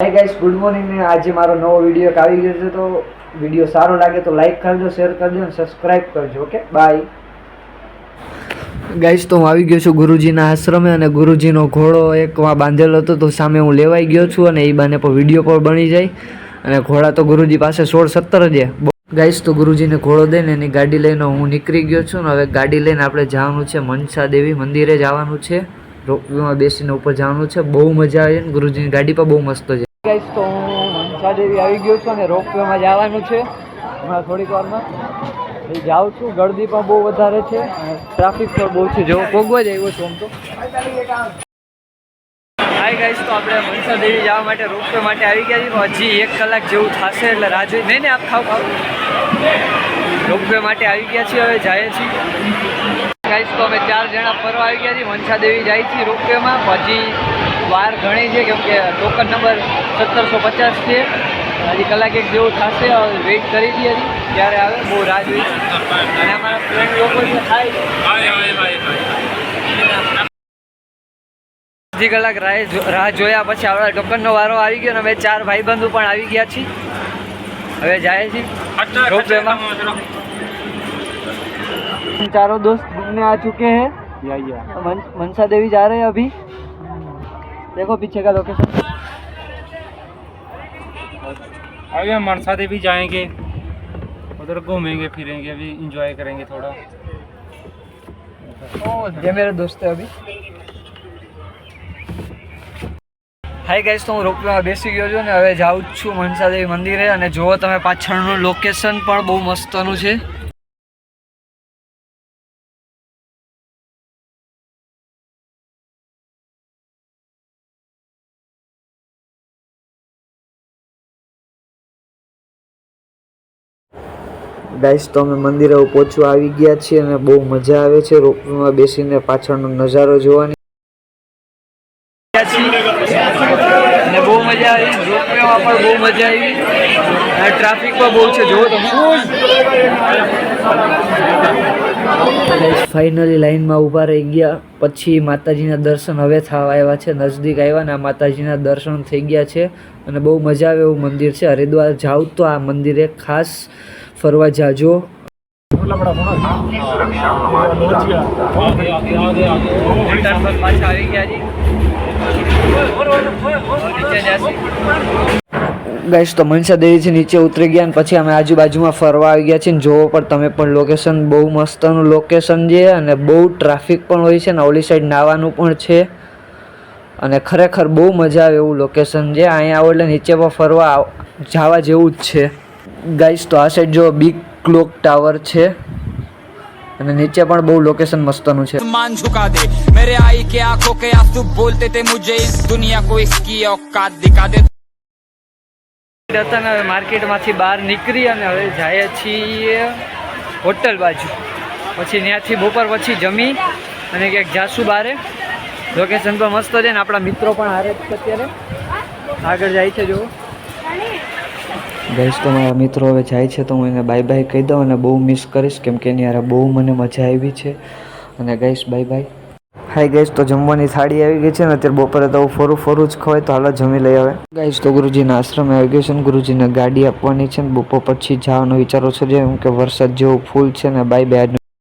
Hi guys, good morning ને આજે મારો નવો વિડીયો આવી ગયો છે. તો વિડીયો સારો લાગે તો લાઈક કરજો, શેર કરજો અને સબસ્ક્રાઇબ કરજો. Okay, bye guys. તો હું આવી ગયો છું ગુરુજીના આશ્રમે અને ગુરુજીનો ઘોડો એક વા બાંધેલો હતો તો સામે હું લેવાઈ ગયો છું અને એ બાને પણ વિડીયો પણ બની જાય. અને ઘોડા તો ગુરુજી પાસે 16-17 જ ગાઈસ. તો ગુરુજીને ઘોડો દઈને એની ગાડી લઈને હું નીકળી ગયો છું ને હવે ગાડી લઈને આપણે જવાનું છે મનસા દેવી મંદિરે જવાનું છે. રોપવેમાં બેસીને ઉપર જવાનું છે. બહુ મજા આવે છે. ગુરુજીની ગાડી પણ બહુ મસ્ત છે ગાઈસ. તો હું મનસા દેવી આવી ગયો છું અને રોપવેમાં જવાનું છે હમણાં થોડીક વારમાં. જાઉં છું. ગળદી પણ બહુ વધારે છે અને ટ્રાફિક પણ બહુ છે. જો ભોગવા જ આવ્યો છું આમ તો. હાય ગાઈસ, તો આપણે મનસા દેવી જવા માટે રોપવે માટે આવી ગયા છીએ. હજી 1 કલાક જેવું થશે એટલે રાહ જોઈ નહીં આપ ખાવ રોપવે માટે આવી ગયા છીએ. હવે જાય છીએ ગાઈસ. તો અમે 4 જણા ફરવા આવી ગયા છીએ. મનસા દેવી જાય છે રોપવેમાં. હજી વાર ઘણી છે કેમ કે ટોકન નંબર 1750 છે. હજી કલાક એક જેવું થશે. વેઇટ કરી દઈએ ત્યારે આવે. બહુ રાહ જોઈ અને અમારા ફ્રેન્ડ લોકો છે અડધી કલાક રાહ જોયા પછી આપણા ટોકનનો વારો આવી ગયો અને અમે 4 ભાઈબંધો પણ આવી ગયા છીએ. હવે જાય છીએ રોપવેમાં. चारों दोस्त घूमने आ चुके हैं. मनसा देवी जा रहे हैं अभी. देखो पीछे का लोकेशन. अभी हम मनसा देवी जाएंगे, उधर घूमेंगे फिरेंगे, अभी इंजॉय करेंगे थोड़ा. ये मेरे दोस्त है अभी. હાય ગાઈસ, તો હું રોપવેમાં બેસી ગયો છું ને હવે જાઉં છું મનસા દેવી મંદિરે. અને જુઓ તમે પાછળનું લોકેશન પણ બહુ મસ્તનું છે. ગાઈસ, તો અમે મંદિરે પહોંચવા આવી ગયા છીએ અને બહુ મજા આવે છે રોપવેમાં બેસીને પાછળનો નજારો જોવાની. અને બહુ મજા આવી. રોપવેમાં પણ બહુ મજા આવી અને ટ્રાફિક પણ બહુ છે. જુઓ તમે. ફાઇનલી લાઈનમાં ઊભા રહી ગયા પછી માતાજીના દર્શન હવે થવા આવ્યા છે. નજદીક આવ્યા ને માતાજીના દર્શન થઈ ગયા છે અને બહુ મજા આવે એવું મંદિર છે. હરિદ્વાર જાવ તો આ મંદિરે ખાસ ફરવા જાજો. ગાઈસ, તો મનસા દેવીથી નીચે ઉતરી ગયા અને પછી અમે આજુબાજુમાં ફરવા આવી ગયા છીએ. જોવો પણ તમે પણ લોકેશન બહુ મસ્તનું લોકેશન છે અને બહુ ટ્રાફિક પણ હોય છે ને ઓલી સાઈડ નાવાનું પણ છે અને ખરેખર બહુ મજા આવે એવું લોકેશન છે. અહીંયા આવો એટલે નીચે પણ ફરવા જવા જેવું જ છે ગાઈસ. તો આ સાઈડ જો બિગ ક્લોક ટાવર છે અને નીચે પણ બહુ લોકેશન મસ્તનું છે. मान झुका दे मेरे आई के आंखों के आंसू बोलते थे मुझे इस दुनिया को इसकी औकात दिखा दे. હવે માર્કેટમાંથી બહાર નીકળી અને હવે જાય છીએ હોટલ બાજુ. પછી ત્યાંથી બપોર પછી જમી અને ક્યાંક જાશું બારે. લોકેશન પણ મસ્ત છે ને આપણા મિત્રો પણ હારે છે અત્યારે આગળ જાય છે. જો ગાઈસ, તો મારા મિત્રો હવે જાય છે તો હું એને બાય બાય કહી દઉં અને બહુ મિસ કરીશ કેમ કે એની યાર બહુ મને મજા આવી છે. અને guys bye bye. Hi guys, તો જમવાની થાળી આવી ગઈ છે ને અત્યારે બપોરે તો ફરું જ ખવાય તો હાલો જમી લઈ. હવે ગાઈસ, તો ગુરુજીના આશ્રમે આવી ગયો છે ને ગુરુજીને ગાડી આપવાની છે ને બપોર પછી જવાનો વિચારો છે જેમ કે વરસાદ જેવું ફૂલ છે ને. Bye bye.